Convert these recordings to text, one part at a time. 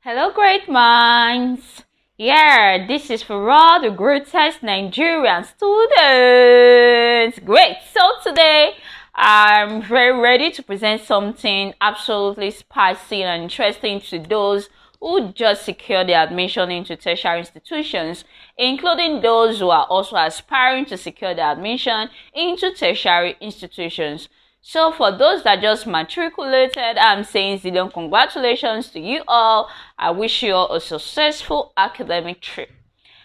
Hello, great minds! Yeah, this is for all the greatest Nigerian students. Great! So today, I'm very ready to present something absolutely spicy and interesting to those who just secured their admission into tertiary institutions, including those who are also aspiring to secure their admission into tertiary institutions. So for those that just matriculated, I'm saying zillion congratulations to you all. I wish you all a successful academic trip.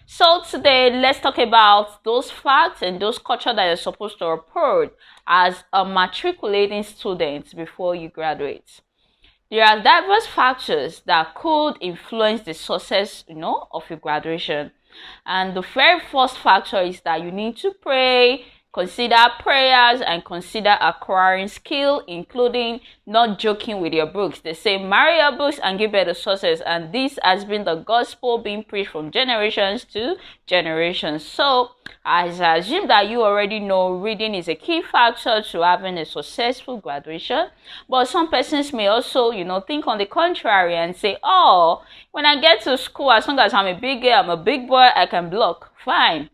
So today, let's talk about those facts and those culture that you're supposed to report as a matriculating student before you graduate. There are diverse factors that could influence the success, of your graduation. And the very first factor is that you need to pray, consider prayers, and consider acquiring skill, including not joking with your books. They say marry your books and give better success, and this has been the gospel being preached from generations to generations. So I assume that you already know reading is a key factor to having a successful graduation, but some persons may also, think on the contrary and say, oh, when I get to school, as long as I'm a big girl, I'm a big boy, I can block. Fine.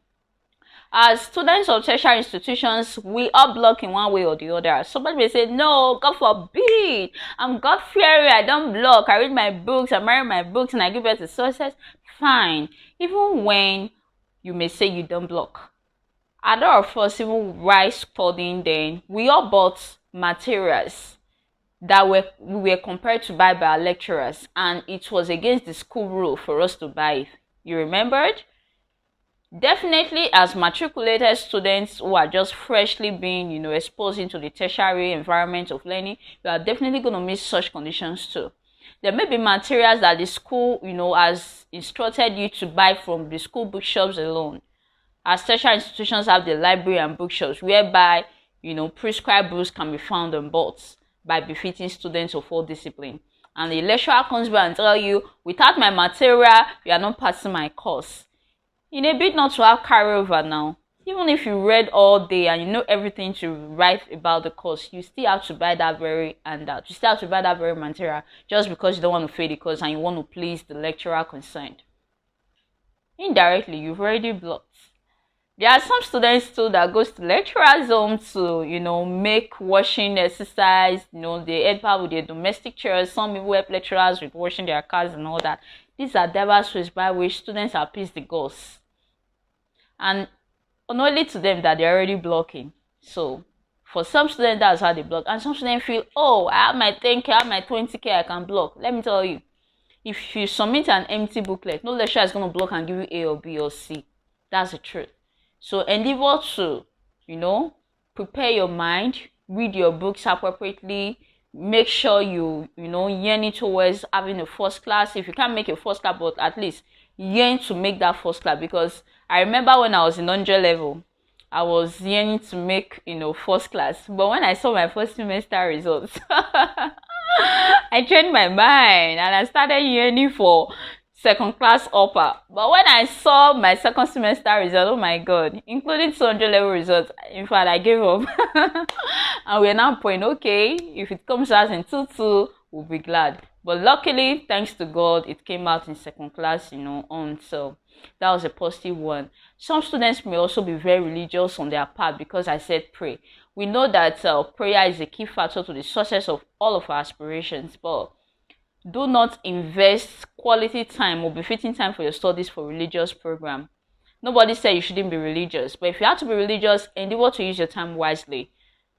As students of tertiary institutions, we are blocked in one way or the other. Somebody may say, no, God forbid, I'm God-fearing, I don't block, I read my books, I marry my books, and I give birth to success. Fine. Even when you may say you don't block. A lot of us, even while studying then, we all bought materials that we were compared to buy by our lecturers, and it was against the school rule for us to buy it. You remembered? Definitely, as matriculated students who are just freshly being, exposed into the tertiary environment of learning, you are definitely going to miss such conditions too. There may be materials that the school, has instructed you to buy from the school bookshops alone. As tertiary institutions have the library and bookshops, whereby, prescribed books can be found and bought by befitting students of all discipline. And the lecturer comes by and tell you, without my material, you are not passing my course. In a bid not to have carryover now, even if you read all day and you know everything to write about the course, you still have to buy that very handout. You still have to buy that very material just because you don't want to fail the course and you want to please the lecturer concerned. Indirectly, you've already blocked. There are some students too that goes to lecturer's home to, make washing exercise. They help out with their domestic chores. Some people help lecturers with washing their cars and all that. These are diverse ways by which students appease the gods. And unknowingly to them that they're already blocking. So for some students, that's how they block. And some students feel, oh, I have my 10K, I have my 20K, I can block. Let me tell you, if you submit an empty booklet, no lecturer is going to block and give you A or B or C. That's the truth. So endeavor to, prepare your mind, read your books appropriately, make sure you yearning towards having a first class. If you can't make a first class, but at least yearn to make that first class. Because I remember when I was in 100 level, I was yearning to make, first class. But when I saw my first semester results, I changed my mind and I started yearning for second class upper. But when I saw my second semester result, oh my god, including 200 level results, in fact I gave up. And we're now point, okay, if it comes out in 2-2, we'll be glad. But luckily, thanks to God, it came out in second class, on. So that was a positive one. Some students may also be very religious on their part because I said pray. We know that prayer is a key factor to the success of all of our aspirations, but do not invest quality time or befitting time for your studies for religious program. Nobody said you shouldn't be religious, but if you have to be religious, endeavor to use your time wisely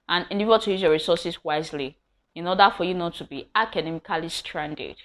and endeavor to use your resources wisely in order for you not to be academically stranded.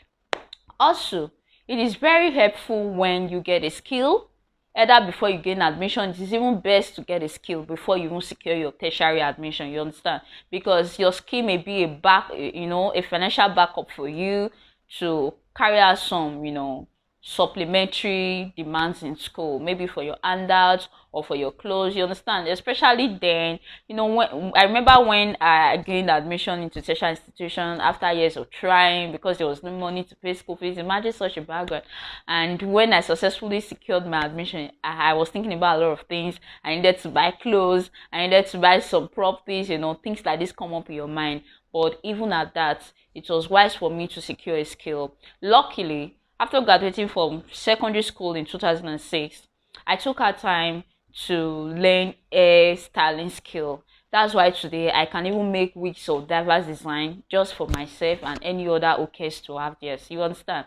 Also, it is very helpful when you get a skill, either before you gain admission. It is even best to get a skill before you even secure your tertiary admission, you understand? Because your skill may be a financial backup for you to carry out some, supplementary demands in school, maybe for your handouts or for your clothes, you understand? Especially then, when I remember when I gained admission into tertiary institution after years of trying because there was no money to pay school fees. Imagine such a background. And when I successfully secured my admission, I was thinking about a lot of things. I needed to buy clothes, I needed to buy some properties, things like this come up in your mind. But even at that, it was wise for me to secure a skill. Luckily, after graduating from secondary school in 2006, I took out time to learn a styling skill. That's why today I can even make wigs of diverse design just for myself and any other occasion to have theirs. You understand?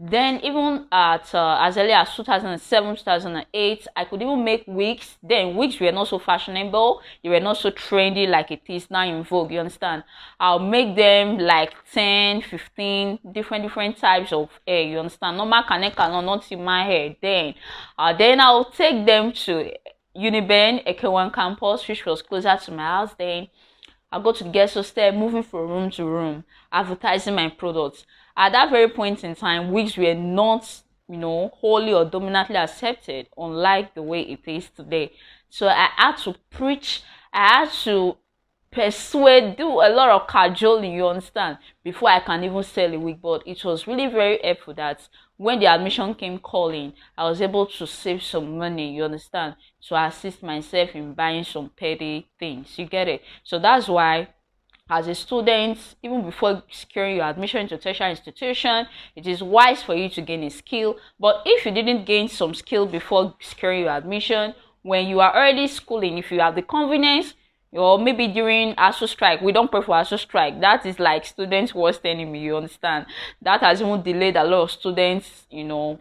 Then even at as early as 2007, 2008, I could even make wigs. Then wigs were not so fashionable. They were not so trendy like it is now in vogue. You understand? I'll make them like 10, 15 different types of hair. You understand? Normal caneka, not in my hair. Then I'll take them to Uniben, Eke1 campus, which was closer to my house. Then I go to the guest hostel, moving from room to room, advertising my products. At that very point in time, wigs were not, wholly or dominantly accepted, unlike the way it is today. So I had to preach, I had to persuade, do a lot of cajoling, you understand, before I can even sell a wig. But it was really very helpful that when the admission came calling, I was able to save some money, you understand, to assist myself in buying some petty things. You get it? So that's why, as a student, even before securing your admission into a tertiary institution, it is wise for you to gain a skill. But if you didn't gain some skill before securing your admission, when you are already schooling, if you have the convenience, or maybe during ASU strike, we don't pray for ASU strike. That is like students' worst enemy, you understand? That has even delayed a lot of students,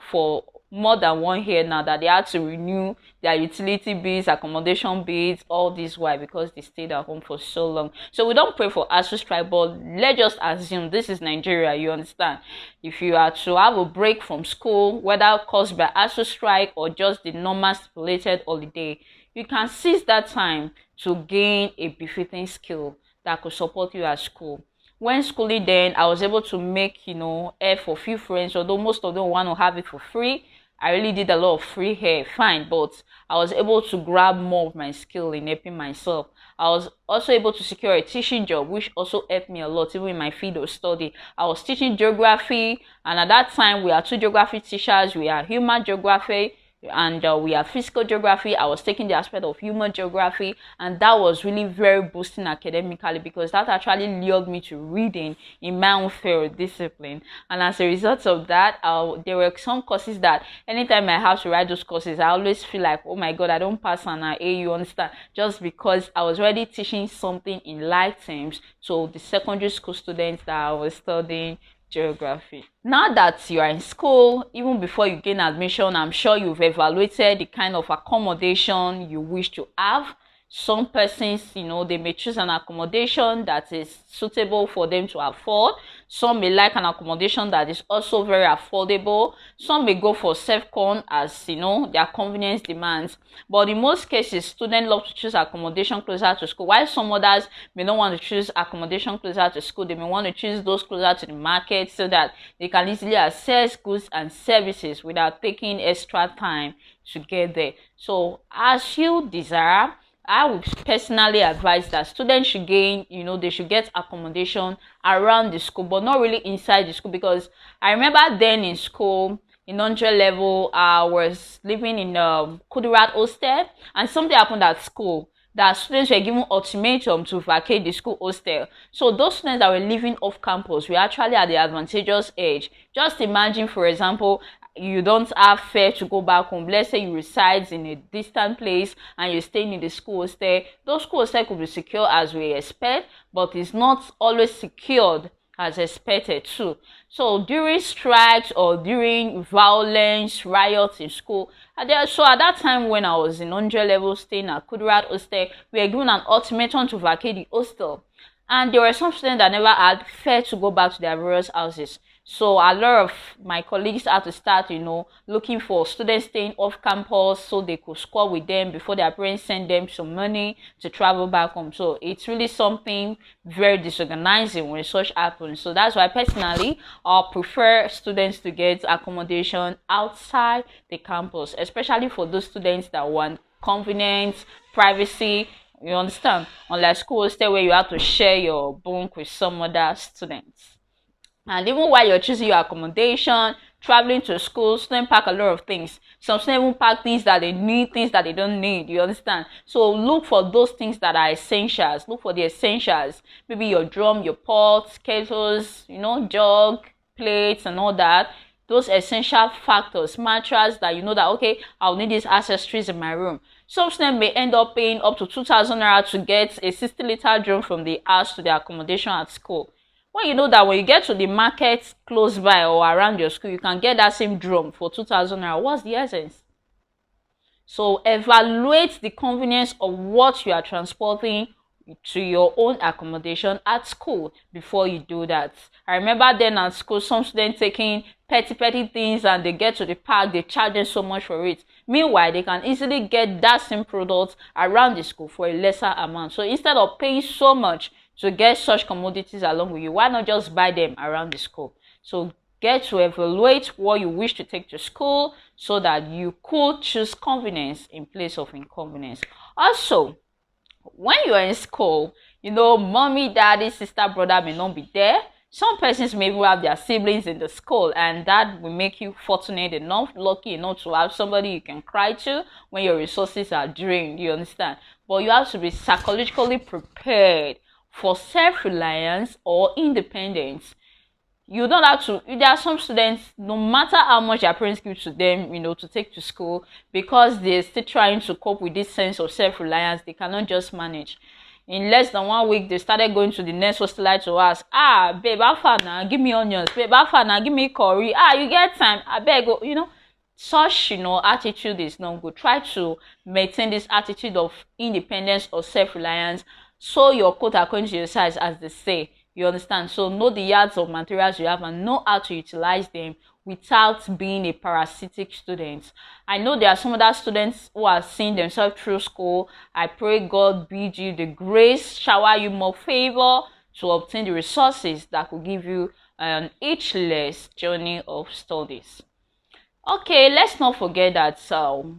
for more than 1 year now, that they had to renew their utility bills, accommodation bills, all this. Why? Because they stayed at home for so long. So we don't pray for ASU strike, but let's just assume this is Nigeria, you understand? If you are to have a break from school, whether caused by ASU strike or just the normal stipulated holiday, you can seize that time to gain a befitting skill that could support you at school. When schooling, then I was able to make, hair for few friends, although most of them want to have it for free. I really did a lot of free hair, fine, but I was able to grab more of my skill in helping myself. I was also able to secure a teaching job, which also helped me a lot, even in my field of study. I was teaching geography, and at that time, we had 2 geography teachers. We had human geography, and we have physical geography. I was taking the aspect of human geography, and that was really very boosting academically, because that actually lured me to reading in my own field discipline. And as a result of that, there were some courses that anytime I have to write those courses, I always feel like, oh my god, I don't pass an A, you understand, just because I was already teaching something in light terms to the secondary school students that I was studying geography. Now that you are in school, even before you gain admission, I'm sure you've evaluated the kind of accommodation you wish to have. Some persons, they may choose an accommodation that is suitable for them to afford. Some may like an accommodation that is also very affordable. Some may go for self-con as, their convenience demands. But in most cases, students love to choose accommodation closer to school, while some others may not want to choose accommodation closer to school. They may want to choose those closer to the market so that they can easily access goods and services without taking extra time to get there. So as you desire, I would personally advise that students should gain, they should get accommodation around the school, but not really inside the school. Because I remember then in school, in 100 level, I was living in Kudirat hostel, and something happened at school that students were given ultimatum to vacate the school hostel. So those students that were living off campus were actually at the advantageous age. Just imagine, for example, you don't have fare to go back home. Let's say you reside in a distant place and you're staying in the school hostel. Those school hostels could be secure as we expect, but it's not always secured as expected too. So during strikes or during violence, riots in school, so at that time when I was in 100 level staying at Kudirat hostel, we were given an ultimatum to vacate the hostel. And there were some students that never had fare to go back to their various houses. So a lot of my colleagues had to start, looking for students staying off campus so they could score with them before their parents send them some money to travel back home. So it's really something very disorganizing when such happens. So that's why personally, I prefer students to get accommodation outside the campus, especially for those students that want convenience, privacy. You understand? Unlike school hostel where you have to share your bunk with some other students. And even while you're choosing your accommodation, traveling to school, students pack a lot of things. Some students even pack things that they need, things that they don't need. You understand? So look for those things that are essentials. Look for the essentials. Maybe your drum, your pots, kettles, jug, plates, and all that. those essential factors, mattress that you know that, okay, I'll need these accessories in my room. Some students may end up paying up to 2,000 naira to get a 60-liter drum from the house to their accommodation at school. When you know that when you get to the market close by or around your school, you can get that same drum for 2,000 naira. What's the essence? So evaluate the convenience of what you are transporting to your own accommodation at school before you do that. I remember then at school, some students taking petty things, and they get to the park, they charge them so much for it. Meanwhile, they can easily get that same product around the school for a lesser amount. So instead of paying so much to get such commodities along with you, why not just buy them around the school? So get to evaluate what you wish to take to school so that you could choose convenience in place of inconvenience. Also, when you're in school, you know, mommy, daddy, sister, brother may not be there. Some persons may even have their siblings in the school, and that will make you fortunate enough, lucky enough to have somebody you can cry to when your resources are drained, you understand? But you have to be psychologically prepared for self-reliance or independence. You don't have to. There are some students, no matter how much their parents give to them, you know, to take to school, because they're still trying to cope with this sense of self-reliance, they cannot just manage. In less than 1 week, they started going to the next hostelry to ask, babe, how far now? Give me onions. Babe, how far now? Give me curry. You get time? I beg, you know. Such, you know, attitude is not good. Try to maintain this attitude of independence or self-reliance. So your coat according to your size, as they say. You understand? So know the yards of materials you have and know how to utilize them without being a parasitic student. I know there are some other students who are seeing themselves through school. I pray God bid you the grace, shower you more favor to obtain the resources that will give you an eachless journey of studies. Okay, let's not forget that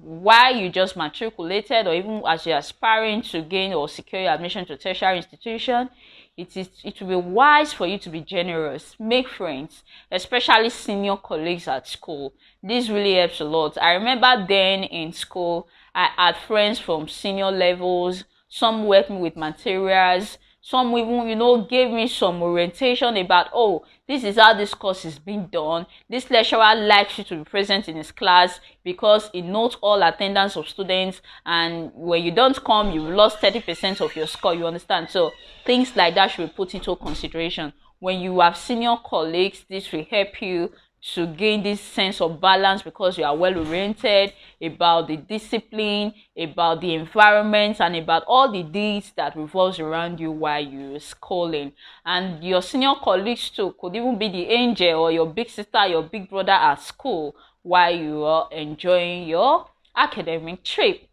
while you just matriculated, or even as you're aspiring to gain or secure your admission to a tertiary institution, it will be wise for you to be generous, make friends, especially senior colleagues at school. This really helps a lot. I remember then in school, I had friends from senior levels. Some helped me with materials. Some even, you know, gave me some orientation about, oh, this is how this course is being done. This lecturer likes you to be present in his class because he notes all attendance of students, and when you don't come, you've lost 30% of your score, you understand? So things like that should be put into consideration. When you have senior colleagues, this will help you to gain this sense of balance because you are well oriented about the discipline, about the environment, and about all the deeds that revolves around you while you're schooling. And your senior colleagues too could even be the angel or your big sister, your big brother at school while you are enjoying your academic trip.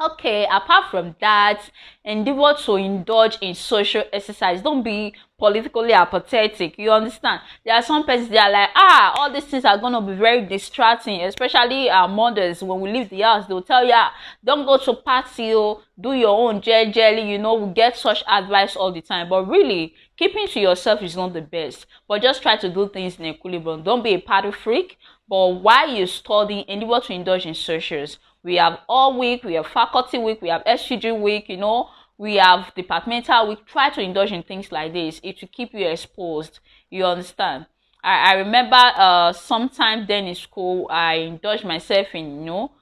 Okay, apart from that, endeavor to indulge in social exercise. Don't be politically apathetic. You understand? There are some persons, they are like, all these things are going to be very distracting, especially our mothers. When we leave the house, they'll tell you, don't go to party, do your own jelly. You know, we get such advice all the time. But really, keeping to yourself is not the best. But just try to do things in equilibrium. Don't be a party freak. But while you study, endeavor to indulge in socials. We have all week, we have faculty week, we have SGG week, you know, we have departmental week. Try to indulge in things like this. It will keep you exposed. You understand? I remember sometime then in school, I indulged myself in, you know,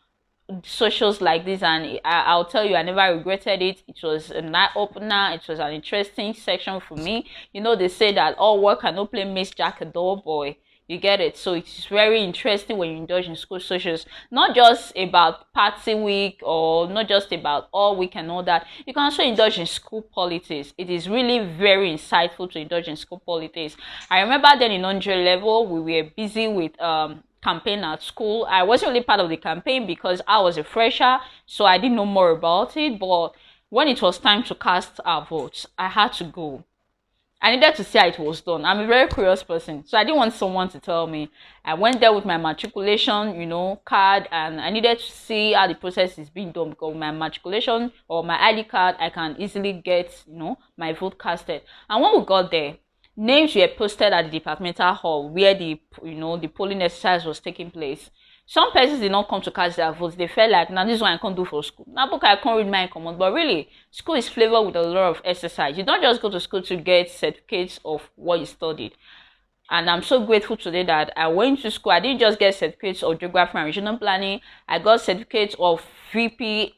socials like this, and I'll tell you, I never regretted it. It was an eye-opener. It was an interesting section for me. You know, they say that all work and no play makes Jack a dull boy. You get it? So it's very interesting when you indulge in school socials. Not just about party week or not just about all week and all that. You can also indulge in school politics. It is really very insightful to indulge in school politics. I remember then in 100 level, we were busy with campaign at school. I wasn't really part of the campaign because I was a fresher, so I didn't know more about it. But when it was time to cast our votes, I had to go. I needed to see how it was done. I'm a very curious person, so I didn't want someone to tell me. I went there with my matriculation, you know, card, and I needed to see how the process is being done, because with my matriculation or my ID card, I can easily get, you know, my vote casted. And when we got there, names were posted at the departmental hall where the, you know, the polling exercise was taking place. Some persons did not come to cast their votes. They felt like, now this is what I can't do for school. Now book I can't read my command. But really, school is flavored with a lot of exercise. You don't just go to school to get certificates of what you studied. And I'm so grateful today that I went to school. I didn't just get certificates of geography and regional planning. I got certificates of VP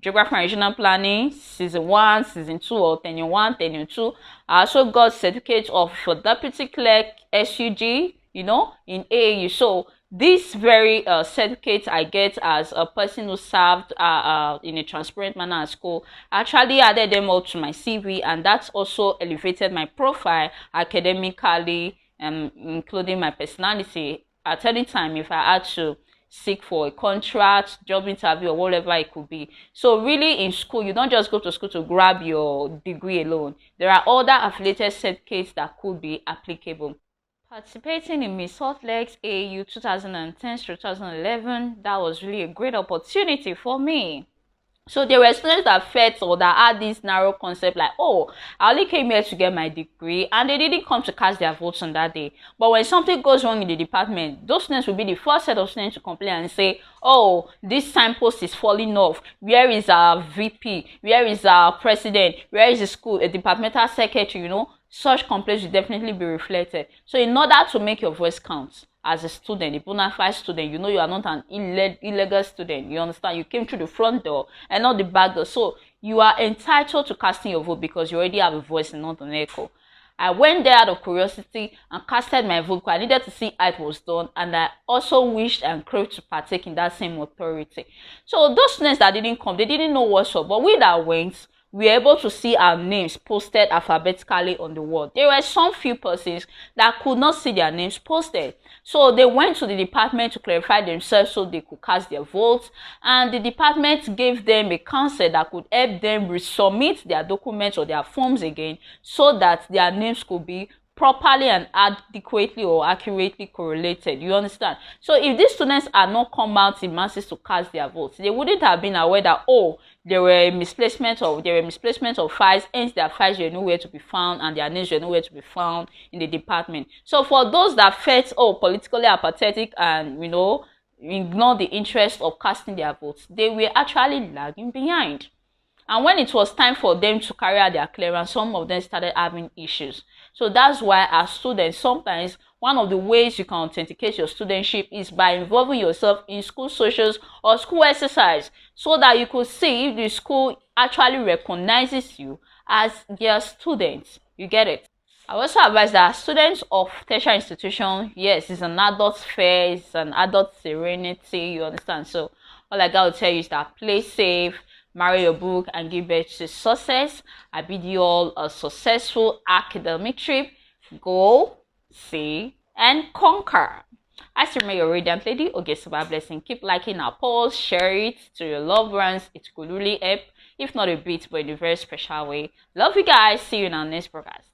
geography and regional planning, season 1, season 2, or tenure 1, tenure 2. I also got certificates of for deputy clerk, SUG, in AAU. So these very certificates I get as a person who served in a transparent manner at school, actually added them all to my CV, and that's also elevated my profile academically, including my personality. At any time, if I had to seek for a contract, job interview, or whatever it could be. So really in school, you don't just go to school to grab your degree alone. There are other affiliated certificates that could be applicable. Participating in Miss Salt Lake's AU 2010 to 2011, that was really a great opportunity for me. So there were students that felt or that had this narrow concept like, oh, I only came here to get my degree, and they didn't come to cast their votes on that day. But when something goes wrong in the department, those students will be the first set of students to complain and say, oh, this signpost is falling off. Where is our VP? Where is our president? Where is the school, a departmental secretary, Such complaints will definitely be reflected. So in order to make your voice count, as a student, a bona fide student, you are not an illegal student. You understand? You came through the front door and not the back door. So you are entitled to casting your vote because you already have a voice and not an echo. I went there out of curiosity and casted my vote because I needed to see how it was done, and I also wished and craved to partake in that same authority. So those students that didn't come, they didn't know what's up. But we that went, we were able to see our names posted alphabetically on the wall. There were some few persons that could not see their names posted. So they went to the department to clarify themselves so they could cast their votes. And the department gave them a counsel that could help them resubmit their documents or their forms again so that their names could be properly and adequately or accurately correlated. You understand? So if these students are not come out in masses to cast their votes, they wouldn't have been aware that, oh, there were misplacement of files, hence their files were nowhere to be found and their names were nowhere to be found in the department. So for those that felt, oh, politically apathetic and ignore the interest of casting their votes, they were actually lagging behind. And when it was time for them to carry out their clearance, some of them started having issues. So that's why as students, sometimes one of the ways you can authenticate your studentship is by involving yourself in school socials or school exercise so that you could see if the school actually recognizes you as their student. You get it? I also advise that students of tertiary institution, yes, it's an adult fair, it's an adult serenity, you understand? So all I got to tell you is that play safe, marry your book, and give birth to success. I bid you all a successful academic trip. Go, see, and conquer. I still remain your radiant lady, Ogesuba Blessing. Keep liking our posts, share it to your loved ones. It could really help, if not a bit, but in a very special way. Love you guys. See you in our next broadcast.